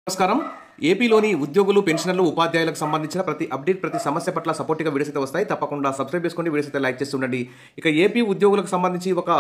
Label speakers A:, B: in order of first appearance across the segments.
A: నమస్కారం. ఏపీలోని ఉద్యోగులు, పెన్షనర్లు, ఉపాధ్యాయులకు సంబంధించిన ప్రతి అప్డేట్, ప్రతి సమస్య పట్ల సపోర్ట్‌గా వీడియోస్ అయితే వస్తాయి. తప్పకుండా సబ్స్క్రైబ్ చేసుకోండి. వీడియోస్ అయితే లైక్ చేస్తూ ఉండండి. ఇక ఏపీ ఉద్యోగులకు సంబంధించి ఒక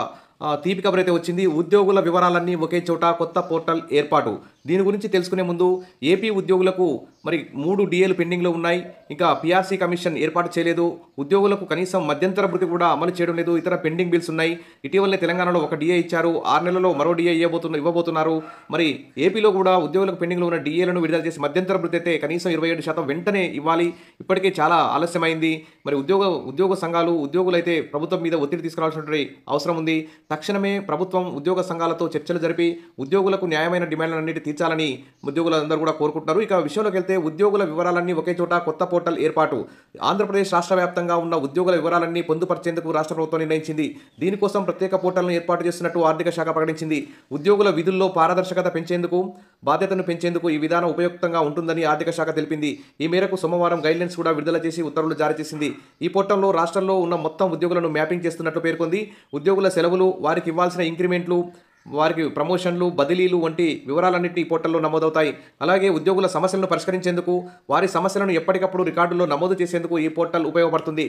A: తీపి కబురైతే వచ్చింది. ఉద్యోగుల వివరాలన్నీ ఒకే చోట, కొత్త పోర్టల్ ఏర్పాటు. దీని గురించి తెలుసుకునే ముందు ఏపీ ఉద్యోగులకు మరి 3 డీఏలు పెండింగ్‌లో ఉన్నాయి. ఇంకా పీఆర్సీ కమిషన్ ఏర్పాటు చేయలేదు. ఉద్యోగులకు కనీసం మధ్యంతర భృతి కూడా అమలు చేయడం లేదు. ఇతర పెండింగ్ బిల్స్ ఉన్నాయి. ఇటీవలనే తెలంగాణలో ఒక డీఏ ఇచ్చారు. 6 నెలల్లో మరో డీఏ ఇవ్వబోతున్నారు. మరి ఏపీలో కూడా ఉద్యోగులకు పెండింగ్‌లో ఉన్న డీఏలను విడుదల చేసి మధ్యంతర భృతి అయితే కనీసం 27% వెంటనే ఇవ్వాలి. ఇప్పటికే చాలా ఆలస్యమైంది. మరి ఉద్యోగ సంఘాలు, ఉద్యోగులైతే ప్రభుత్వం మీద ఒత్తిడి తీసుకురావాల్సినటువంటి అవసరం ఉంది. తక్షణమే ప్రభుత్వం ఉద్యోగ సంఘాలతో చర్చలు జరిపి ఉద్యోగులకు న్యాయమైన డిమాండ్లన్నిటి తీర్చాలని ఉద్యోగులందరూ కూడా కోరుకుంటున్నారు. ఇక విషయంలోకి వెళ్తే ఉద్యోగుల వివరాలన్నీ ఒకే చోట, కొత్త పోర్టల్ ఏర్పాటు. ఆంధ్రప్రదేశ్ రాష్ట్ర వ్యాప్తంగా ఉన్న ఉద్యోగుల వివరాలన్నీ పొందుపరిచేందుకు రాష్ట్ర ప్రభుత్వం నిర్ణయించింది. దీనికోసం ప్రత్యేక పోర్టల్ను ఏర్పాటు చేస్తున్నట్టు ఆర్థిక శాఖ ప్రకటించింది. ఉద్యోగుల విధుల్లో పారదర్శకత పెంచేందుకు, బాధ్యతను పెంచేందుకు ఈ విధానం ఉపయుక్తంగా ఉంటుందని ఆర్థిక శాఖ తెలిపింది. ఈ మేరకు సోమవారం గైడ్లైన్స్ కూడా విడుదల చేసి ఉత్తర్వులు జారీ చేసింది. ఈ పోర్టల్లో రాష్ట్రంలో ఉన్న మొత్తం ఉద్యోగులను మ్యాపింగ్ చేస్తున్నట్లు పేర్కొంది. ఉద్యోగుల సెలవులు, వారికి ఇవ్వాల్సిన ఇంక్రిమెంట్లు, వారికి ప్రమోషన్లు, బదిలీలు వంటి వివరాలన్నింటినీ ఈ పోర్టల్లో నమోదవుతాయి. అలాగే ఉద్యోగుల సమస్యలను పరిష్కరించేందుకు, వారి సమస్యలను ఎప్పటికప్పుడు రికార్డుల్లో నమోదు చేసేందుకు ఈ పోర్టల్ ఉపయోగపడుతుంది.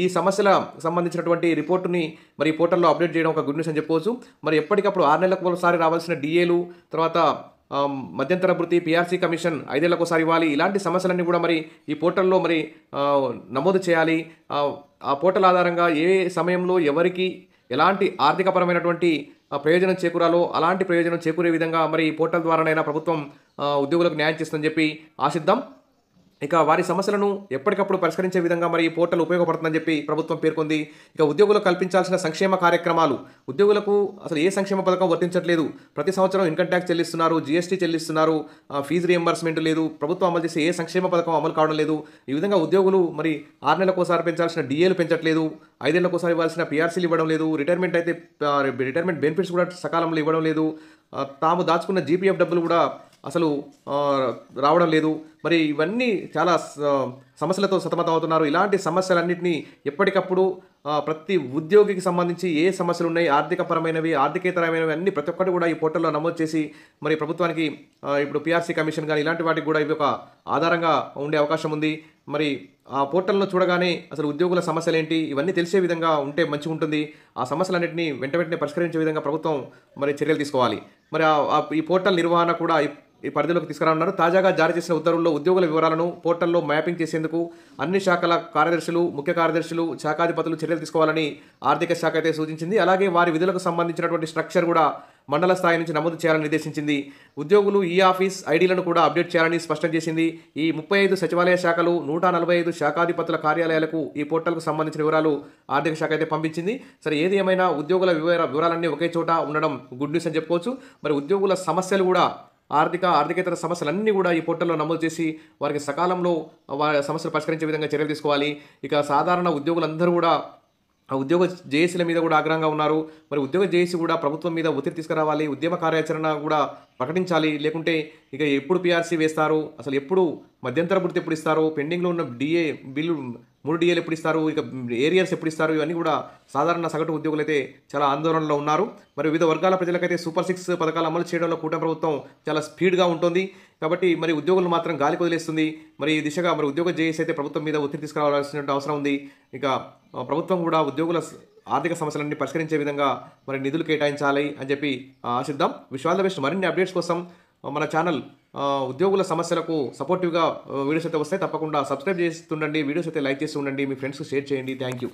A: ఈ సమస్యల సంబంధించినటువంటి రిపోర్టుని మరి ఈ పోర్టల్లో అప్డేట్ చేయడం ఒక గుడ్ న్యూస్ అని చెప్పుకోవచ్చు. మరి ఎప్పటికప్పుడు 6 నెలలకు ఒకసారి రావాల్సిన డీఏలు, తర్వాత మధ్యంతర భృతి, పీఆర్సీ కమిషన్ 5 ఏళ్లకు ఒకసారి ఇవ్వాలి. ఇలాంటి సమస్యలన్నీ కూడా మరి ఈ పోర్టల్లో మరి నమోదు చేయాలి. ఆ పోర్టల్ ఆధారంగా ఏ సమయంలో ఎవరికి ఎలాంటి ఆర్థికపరమైనటువంటి ప్రయోజనం చేకూరాలో అలాంటి ప్రయోజనం చేకూరే విధంగా మరి ఈ పోర్టల్ ద్వారానైనా ప్రభుత్వం ఉద్యోగులకు న్యాయం చేస్తుందని చెప్పి ఆశిద్దాం. ఇక వారి సమస్యలను ఎప్పటికప్పుడు పరిష్కరించే విధంగా మరి ఈ పోర్టల్ ఉపయోగపడుతుందని చెప్పి ప్రభుత్వం పేర్కొంది. ఇక ఉద్యోగులకు కల్పించాల్సిన సంక్షేమ కార్యక్రమాలు. ఉద్యోగులకు అసలు ఏ సంక్షేమ పథకం వర్తించట్లేదు. ప్రతి సంవత్సరం ఇన్కమ్ ట్యాక్స్ చెల్లిస్తున్నారు, జీఎస్టీ చెల్లిస్తున్నారు, ఫీజు రియంబర్స్మెంట్ లేదు. ప్రభుత్వం అమలు చేసే ఏ సంక్షేమ పథకం అమలు కావడం లేదు. ఈ విధంగా ఉద్యోగులు మరి 6 నెలలకు ఒకసారి పెంచాల్సిన డీఏలు పెంచట్లేదు, 5 ఏళ్లకు ఒకసారి ఇవ్వాల్సిన పీఆర్సీలు ఇవ్వడం లేదు, రిటైర్మెంట్ బెనిఫిట్స్ కూడా సకాలంలో ఇవ్వడం లేదు, తాము దాచుకున్న జీపీఎఫ్ డబ్బులు కూడా అసలు రావడం లేదు. మరి ఇవన్నీ చాలా సమస్యలతో సతమతం అవుతున్నారు. ఇలాంటి సమస్యలన్నింటినీ ఎప్పటికప్పుడు ప్రతి ఉద్యోగికి సంబంధించి ఏ సమస్యలు ఉన్నాయి, ఆర్థికపరమైనవి, ఆర్థికేతరమైనవి అన్ని ప్రతి ఒక్కటి కూడా ఈ పోర్టల్లో నమోదు చేసి మరి ప్రభుత్వానికి ఇప్పుడు పీఆర్సీ కమిషన్ కానీ ఇలాంటి వాటికి కూడా ఇవి ఒక ఆధారంగా ఉండే అవకాశం ఉంది. మరి ఆ పోర్టల్లో చూడగానే అసలు ఉద్యోగుల సమస్యలు ఏంటి ఇవన్నీ తెలిసే విధంగా ఉంటే మంచిగా ఉంటుంది. ఆ సమస్యలన్నింటినీ వెంటనే పరిష్కరించే విధంగా ప్రభుత్వం మరి చర్యలు తీసుకోవాలి. మరి ఈ పోర్టల్ నిర్వహణ కూడా ఈ పరిధిలోకి తీసుకురానున్నారు. తాజాగా జారీ చేసిన ఉత్తర్వుల్లో ఉద్యోగుల వివరాలను పోర్టల్లో మ్యాపింగ్ చేసేందుకు అన్ని శాఖల కార్యదర్శులు, ముఖ్య కార్యదర్శులు, శాఖాధిపతులు చర్యలు తీసుకోవాలని ఆర్థిక శాఖ అయితే సూచించింది. అలాగే వారి విధులకు సంబంధించినటువంటి స్ట్రక్చర్ కూడా మండల స్థాయి నుంచి నమోదు చేయాలని నిర్దేశించింది. ఉద్యోగులు ఈ ఆఫీస్ ఐడీలను కూడా అప్డేట్ చేయాలని స్పష్టం చేసింది. ఈ 35 సచివాలయ శాఖలు, 145 శాఖాధిపతుల కార్యాలయాలకు ఈ పోర్టల్కు సంబంధించిన వివరాలు ఆర్థిక శాఖ అయితే పంపించింది. సరే, ఏది ఏమైనా ఉద్యోగుల వివరాలన్నీ ఒకే చోట ఉండడం గుడ్ న్యూస్ అని చెప్పుకోవచ్చు. మరి ఉద్యోగుల సమస్యలు కూడా ఆర్థికేతర సమస్యలన్నీ కూడా ఈ పోర్టల్లో నమోదు చేసి వారికి సకాలంలో వారి సమస్యలు పరిష్కరించే విధంగా చర్యలు తీసుకోవాలి. ఇక సాధారణ ఉద్యోగులందరూ కూడా ఆ ఉద్యోగ జేఏసీల మీద కూడా ఆగ్రహంగా ఉన్నారు. మరి ఉద్యోగ జేఏసీ కూడా ప్రభుత్వం మీద ఒత్తిడి తీసుకురావాలి, ఉద్యమ కార్యాచరణ కూడా ప్రకటించాలి. లేకుంటే ఇక ఎప్పుడు పీఆర్సీ వేస్తారు, అసలు ఎప్పుడు మధ్యంతర భృతి ఎప్పుడు ఇస్తారు, పెండింగ్లో ఉన్న డీఏ బిల్లు 3 డీఏలు ఎప్పుడు ఇస్తారు, ఇక ఏరియర్స్ ఎప్పుడు ఇస్తారు, ఇవన్నీ కూడా సాధారణ సగటు ఉద్యోగులు అయితే చాలా ఆందోళనలో ఉన్నారు. మరి వివిధ వర్గాల ప్రజలకైతే సూపర్ 6 పథకాలు అమలు చేయడంలో కూటమి ప్రభుత్వం చాలా స్పీడ్గా ఉంటుంది. కాబట్టి మరి ఉద్యోగులు మాత్రం గాలికి వదిలేస్తుంది. మరి ఈ దిశగా మరి ఉద్యోగ జేఏసీ అయితే ప్రభుత్వం మీద ఒత్తిడి తీసుకురావాల్సిన అవసరం ఉంది. ఇక ప్రభుత్వం కూడా ఉద్యోగుల ఆర్థిక సమస్యలన్నీ పరిష్కరించే విధంగా మరి నిధులు కేటాయించాలి అని చెప్పి ఆశిద్దాం. Wish best. మరిన్ని అప్డేట్స్ కోసం మన ఛానల్ ఉద్యోగుల సమస్యలకు సపోర్టివ్గా వీడియోస్ అయితే వస్తాయి. తప్పకుండా సబ్స్క్రైబ్ చేస్తుండండి, వీడియోస్ అయితే లైక్ చేస్తూ ఉండండి, మీ ఫ్రెండ్స్కి షేర్ చేయండి. Thank you.